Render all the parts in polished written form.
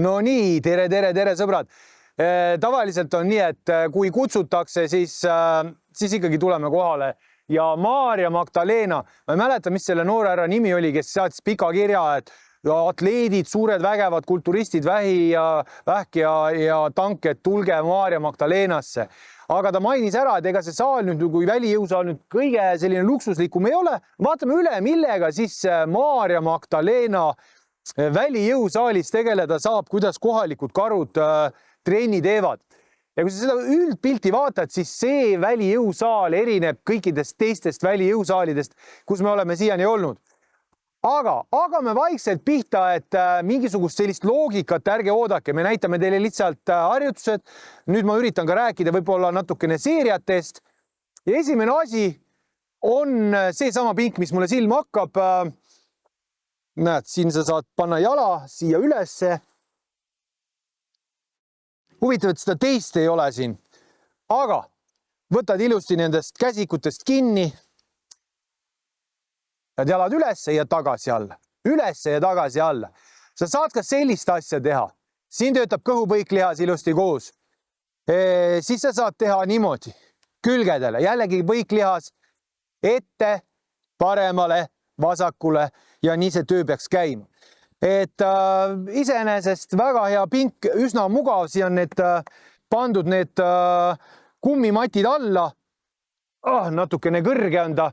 No nii, tere sõbrad. Tavaliselt on nii, et kui kutsutakse, siis ikkagi tuleme kohale. Ja Maarja Magdalena, ma ei mäleta, mis selle noore härra nimi oli, kes saatis pika kirja, et atleedid, suured vägevad kulturistid, vähk ja tank, et tulge Maarja Magdalenasse. Aga ta mainis ära, et ega see saal nüüd, kui välijõusaal nüüd kõige selline luksuslikum ei ole. Vaatame üle, millega siis Maarja Magdalena välijõusaalis tegeleda saab, kuidas kohalikud karud trenni teevad. Ja kui sa seda üldpilti vaatad, siis see välijõusaal erineb kõikidest teistest välijõusaalidest, kus me oleme siiani olnud. Aga me vaikselt pihta, et mingisugust sellist loogikat ärge oodake. Me näitame teile lihtsalt harjutused. Nüüd ma üritan ka rääkida võib-olla natukene seeriatest. Ja esimene asi on see sama pink, mis mulle silma hakkab. Näed, siin sa saad panna jala siia ülesse. Huvitav, et seda teist ei ole siin. Aga võtad ilusti nendest käsikutest kinni. Ja jalad ülesse ja tagasi alla. Ülesse ja tagasi alla. Sa saad ka sellist asja teha. Siin töötab kõhupõiklihas ilusti koos. Siis sa saad teha niimoodi. Külgedele. Jällegi põiklihas ette, paremale, vasakule ja nii see töö peaks käima. Et iseenesest väga hea pink, üsna mugav. Siin on need pandud need kummimatid alla. Natukene kõrge on ta.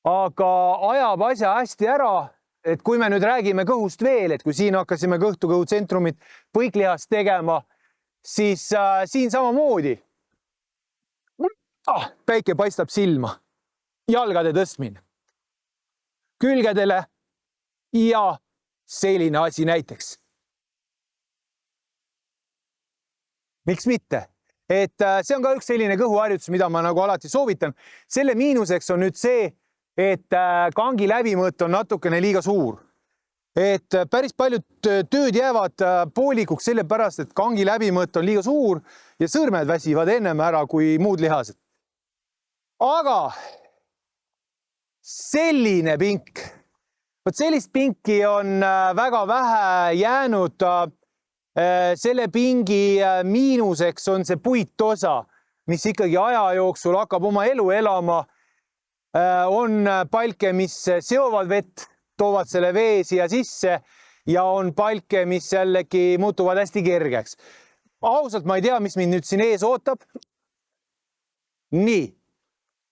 Aga ajab asja hästi ära, et kui me nüüd räägime kõhust veel, et kui siin hakkasime kõhtu-kõhutsentrumit põiklihast tegema, siis siin samamoodi. Päike paistab silma. Jalgade tõstmine. Külgedele ja selline asi näiteks. Miks mitte? Et see on ka üks selline kõhuharjutus, mida ma nagu alati soovitan. Selle miinuseks on nüüd see, et kangi läbimõõt on natukene liiga suur. Et päris paljud tööd jäävad poolikuks sellepärast, et kangi läbimõõt on liiga suur ja sõrmed väsivad ennem ära kui muud lihased. Aga selline pink. Võt sellist pinki on väga vähe jäänud. Selle pingi miinuseks on see puitosa, mis ikkagi aja jooksul hakkab oma elu elama. On palke, mis seovad vett, toovad selle vee siia sisse ja on palke, mis jällegi muutuvad hästi kergeks. Ausalt ma ei tea, mis mind nüüd siin ees ootab. Nii,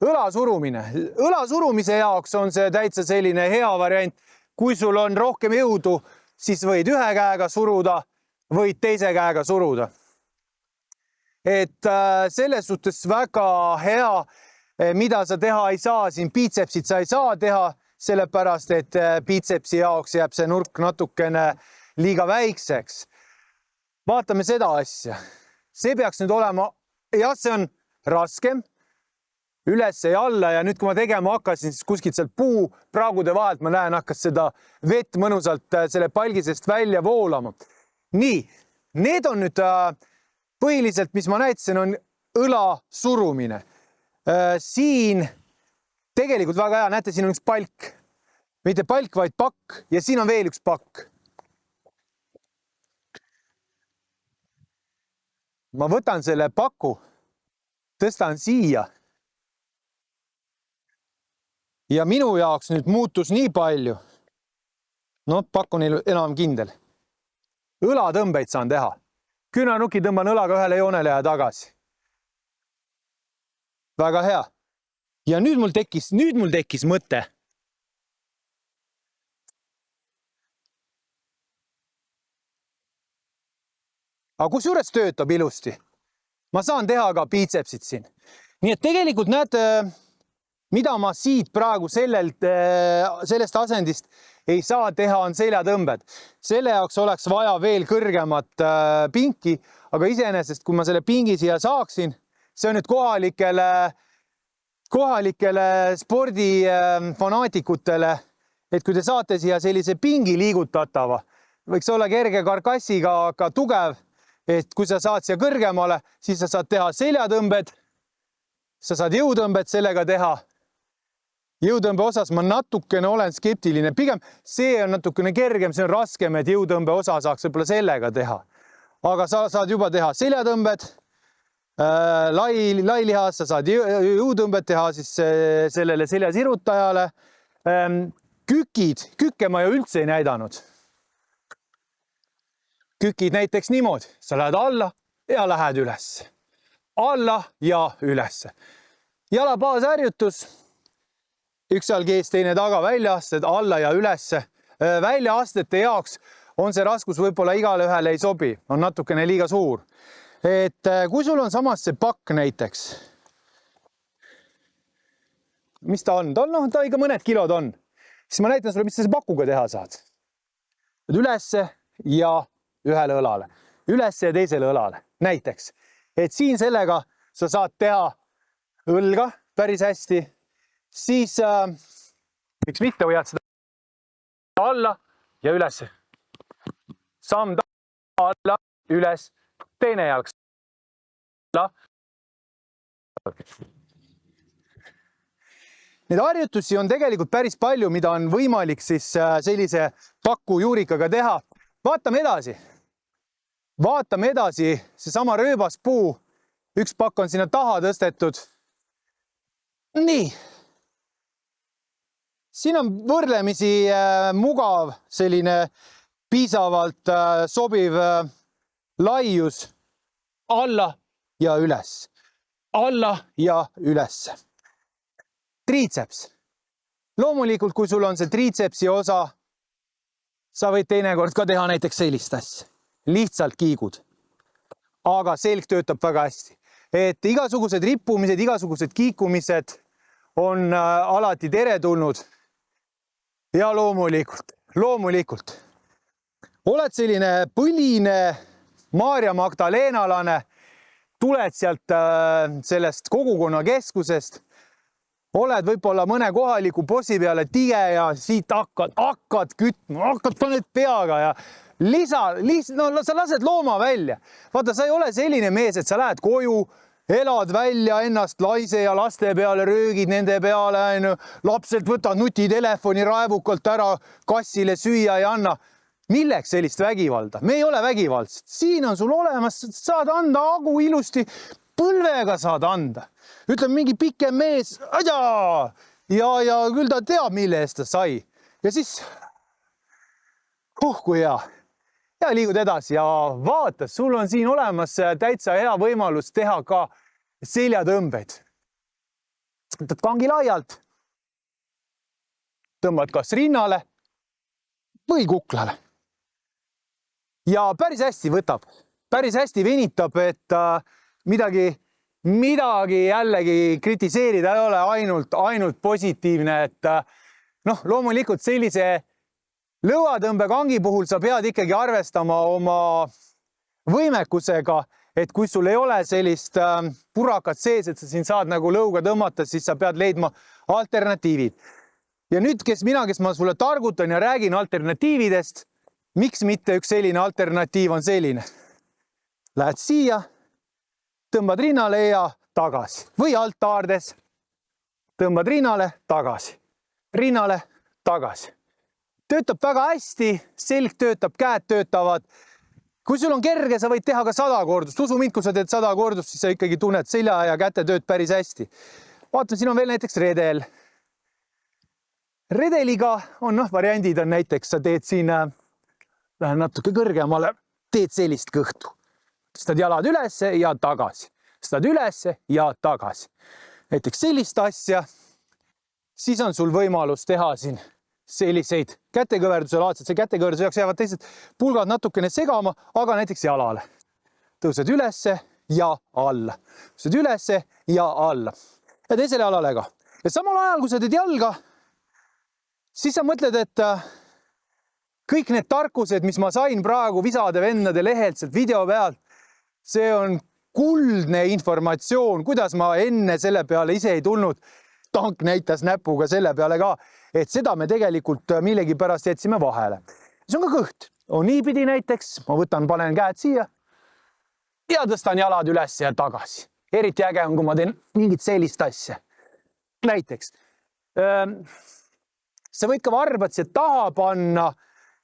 õlasurumine. Õlasurumise jaoks on see täitsa selline hea variant. Kui sul on rohkem jõudu, siis võid ühe käega suruda, võid teise käega suruda. Et selles suhtes väga hea. Mida sa teha ei saa, siin biitsepsid sa ei saa teha, sellepärast, et biitsepsi jaoks jääb see nurk natukene liiga väikseks. Vaatame seda asja. See peaks nüüd olema, jah, see on raskem, üles ja alla ja nüüd, kui ma tegema hakkasin, siis kuskilt sealt puu praagude vahelt ma näen, hakkas seda vett mõnusalt selle palgisest välja voolama. Nii, need on nüüd põhiliselt, mis ma näitasin, on õla surumine. Siin tegelikult väga hea, näete, siin on üks palk. Mitte palk, vaid pakk ja siin on veel üks pakk. Ma võtan selle paku, tõstan siia. Ja minu jaoks nüüd muutus nii palju. No, pakk on enam kindel. Õlatõmbeid saan teha. Küünarnuki tõmban õlaga ühele joonele ja tagasi. Väga hea. Ja nüüd mul tekkis mõte. Aga kusjuures töötab ilusti. Ma saan teha ka biitsepsid siin. Nii et tegelikult näete, mida ma siit praegu sellest asendist ei saa teha, on seljatõmbed. Selle jaoks oleks vaja veel kõrgemat pinki, aga iseenesest, kui ma selle pingi siia saaksin, see on nüüd kohalikele spordifanaatikutele, et kui te saate siia sellise pingi liigutatava, võiks olla kerge karkassiga, aga tugev, et kui sa saad siia kõrgemale, siis sa saad teha seljatõmbed, sa saad jõutõmbed sellega teha jõutõmbe osas ma natukene olen skeptiline, pigem see on natukene kergem, see on raskem, et jõutõmbe osa saaks võib-olla sellega teha. Aga sa saad juba teha seljatõmbed, lai lihas, sa saad jõutõmbed teha siis sellele seljasirutajale. Kükke ma ju üldse ei näidanud. Kükid näiteks niimoodi, sa lähed alla ja lähed üles. Alla ja üles. Jala baasharjutus, üks jalg ees, teine taga, väljaasted, alla ja üles. Väljaastete jaoks on see raskus võib-olla igale ühele ei sobi, on natukene liiga suur. Et kui sul on samas see pakk näiteks, mis ta on? Ta ikka mõned kilod on. Siis ma näitan sulle, mis sa see pakuga teha saad. Ülesse ja ühele õlale. Ülesse ja teisele õlale. Näiteks. Et siin sellega sa saad teha õlga päris hästi. Siis miks mitte hoiad seda alla ja ülesse. Samm alla, üles, teine jalg. Need harjutusi on tegelikult päris palju, mida on võimalik siis sellise paku juurikaga teha. Vaatame edasi. Vaatame edasi, seesama rööbaspuu. Üks pakk on sinna taha tõstetud. Nii. Siin on võrdlemisi mugav selline piisavalt sobiv laius alla ja üles. Alla ja üles. Triitseps. Loomulikult, kui sul on see triitsepsi osa, sa võid teinekord ka teha näiteks sellist asja. Lihtsalt kiigud. Aga selg töötab väga hästi. Et igasugused rippumised, igasugused kiikumised on alati teretulnud. Ja loomulikult. Oled selline põline Maarja Magdalenalane, tuled sealt sellest kogukonna keskusest, oled võib-olla mõne kohaliku bossi peale tige ja siit hakkad kütma, paned peaga ja sa lased looma välja. Vaata, sa ei ole selline mees, et sa lähed koju, elad välja ennast laise ja laste peale, röögid nende peale, lapselt võtad nutitelefoni raevukalt ära, kassile süüa ei anna. Milleks sellist vägivalda? Me ei ole vägivaldsed. Siin on sul olemas, saad anda agu ilusti, põlvega saad anda. Ütleme, mingi pikem mees, ja küll ta teab, mille eest ta sai. Ja siis, kui hea. Ja liigud edasi ja vaata, sul on siin olemas täitsa hea võimalus teha ka seljatõmbeid. Võtad kangi laialt, tõmbad kas rinnale või kuklale. Ja päris hästi võtab, päris hästi venitab, et midagi jällegi kritiseerida ei ole, ainult positiivne, et loomulikult sellise lõuatõmbekangi puhul sa pead ikkagi arvestama oma võimekusega, et kui sul ei ole sellist purakat sees, et sa siin saad nagu lõuga tõmmata, siis sa pead leidma alternatiivid. Ja nüüd, kes ma sulle targutan ja räägin alternatiividest, miks mitte üks selline alternatiiv on selline. Lähed siia, tõmbad rinnale ja tagasi. Või alt haardes, tõmbad rinnale, tagasi. Rinnale, tagasi. Töötab väga hästi, selg töötab, käed töötavad. Kui sul on kerge, sa võid teha ka 100 kordust. Usu mind, kui sa teed 100 kordust, siis sa ikkagi tunned selja ja käte tööd päris hästi. Vaatame, siin on veel näiteks redel. Redeliga on variandid on näiteks, sa teed siin, lähen natuke kõrgemale, teed sellist kõhtu. Stad jalad ülesse ja tagasi. Stad ülesse ja tagasi. Näiteks sellist asja, siis on sul võimalus teha siin selliseid kätekõverduse laadsed. See kätekõverduse jaoks jäävad teised pulgad natukene segama, aga näiteks jalale. Tõused ülesse ja alla. Tõused ülesse ja alla. Ja teisele jalale ka. Ja samal ajal, kui sa teed jalga, siis sa mõtled, et kõik need tarkused, mis ma sain praegu Visade vendade lehelt sealt video pealt, see on kuldne informatsioon, kuidas ma enne selle peale ise ei tulnud. Tank näitas näpuga selle peale ka, et seda me tegelikult millegi pärast jätsime vahele. See on ka kõht. On niipidi näiteks, ma panen käed siia ja tõstan jalad üles ja tagasi. Eriti äge on, kui ma teen mingit sellist asja. Näiteks sa võid ka varbad siia taha panna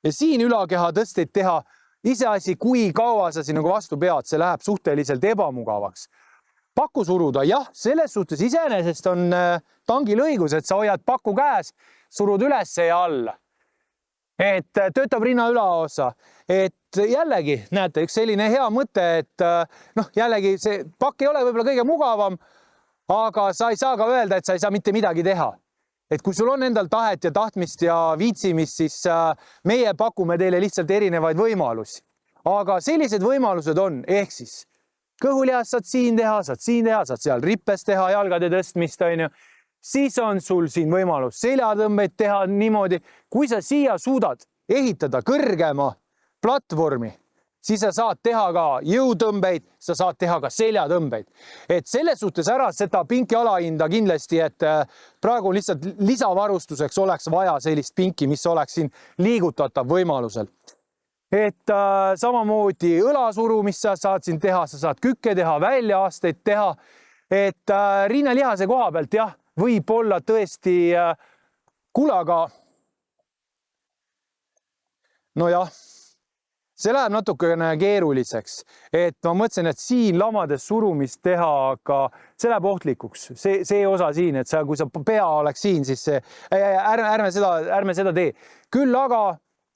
ja siin ülakeha tõsteid teha. Iseasi, kui kaua sa siin nagu vastu pead, see läheb suhteliselt ebamugavaks. Paku suruda, jah, selles suhtes iseenesest on tangil õigus, et sa hoiad paku käes, surud üles ja alla. Et töötab rinna ülaosa. Et jällegi, näete, üks selline hea mõte, et jällegi see pakk ei ole võib-olla kõige mugavam, aga sa ei saa ka öelda, et sa ei saa mitte midagi teha. Et kui sul on endal tahet ja tahtmist ja viitsimist, siis meie pakume teile lihtsalt erinevaid võimalusi. Aga sellised võimalused on, ehk siis kõhulihas saad siin teha, saad seal rippes teha, jalgade tõstmist, on ju. Siis on sul siin võimalus seljatõmbeid teha niimoodi. Kui sa siia suudad ehitada kõrgema platvormi, siis sa saad teha ka jõutõmbeid, sa saad teha ka seljatõmbeid. Et selles suhtes ära seda pinki alahinda kindlasti, et praegu lihtsalt lisavarustuseks oleks vaja sellist pinki, mis oleks siin liigutatav võimalusel. Et samamoodi õlasurumist sa saad siin teha, sa saad kükke teha, väljaasteid teha. Et rinnalihase koha pealt, jah, võib olla tõesti kulaga. No jah. See läheb natukene keeruliseks, et ma mõtlesin, et siin lamades surumist teha, aga see läheb ohtlikuks. See osa siin, et kui sa pea oleks siin, siis ärme seda tee. Küll aga,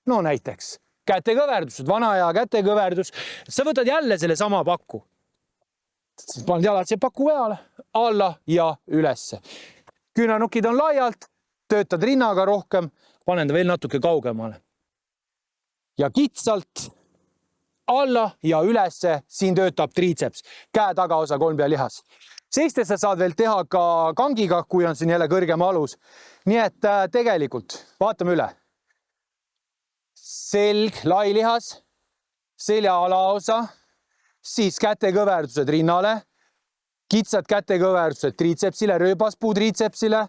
no näiteks, kätekõverdused, vana aja kätekõverdus. Sa võtad jälle selle sama pakku. Paned jalad siia paku peale, alla ja ülesse. Küünanukid on laialt, töötad rinnaga rohkem, panen ta veel natuke kaugemale. Ja kitsalt alla ja ülesse, siin töötab triitseps, käe tagaosa kolmpealihas. Seistes sa saad veel teha ka kangiga, kui on siin jälle kõrgem alus. Nii et tegelikult, vaatame üle. Selg, lai lihas, selja alaosa, siis kätekõverdused rinnale, kitsad kätekõverdused triitsepsile, rööbaspuu triitsepsile,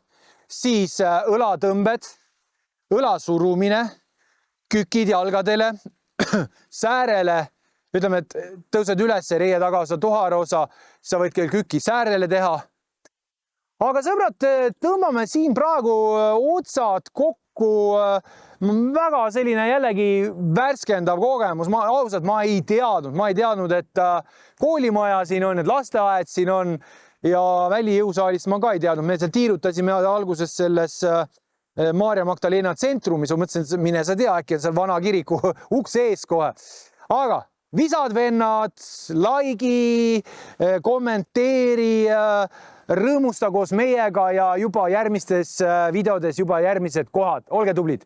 siis õlatõmbed, õlasurumine, kükid jalgadele, säärele, ütleme, et tõused üles reie tagaosa, tuharosa, sa võid küll küki säärele teha. Aga sõbrad, tõmbame siin praegu otsad kokku, väga selline jällegi värskendav kogemus. Ausalt, ma ei teadnud, et koolimaja siin on, et lasteaed siin on ja välijõusaalist ma ka ei teadnud. Me seal tiirutasime alguses selles Maarja Magdalena tsentrumis, ma mõtlesin, mine sa tea, äkki on seal vana kiriku ukse ees kohe. Aga visad vennad, laigi, kommenteeri, rõõmusta koos meiega ja juba järgmistes videodes juba järgmised kohad. Olge tublid!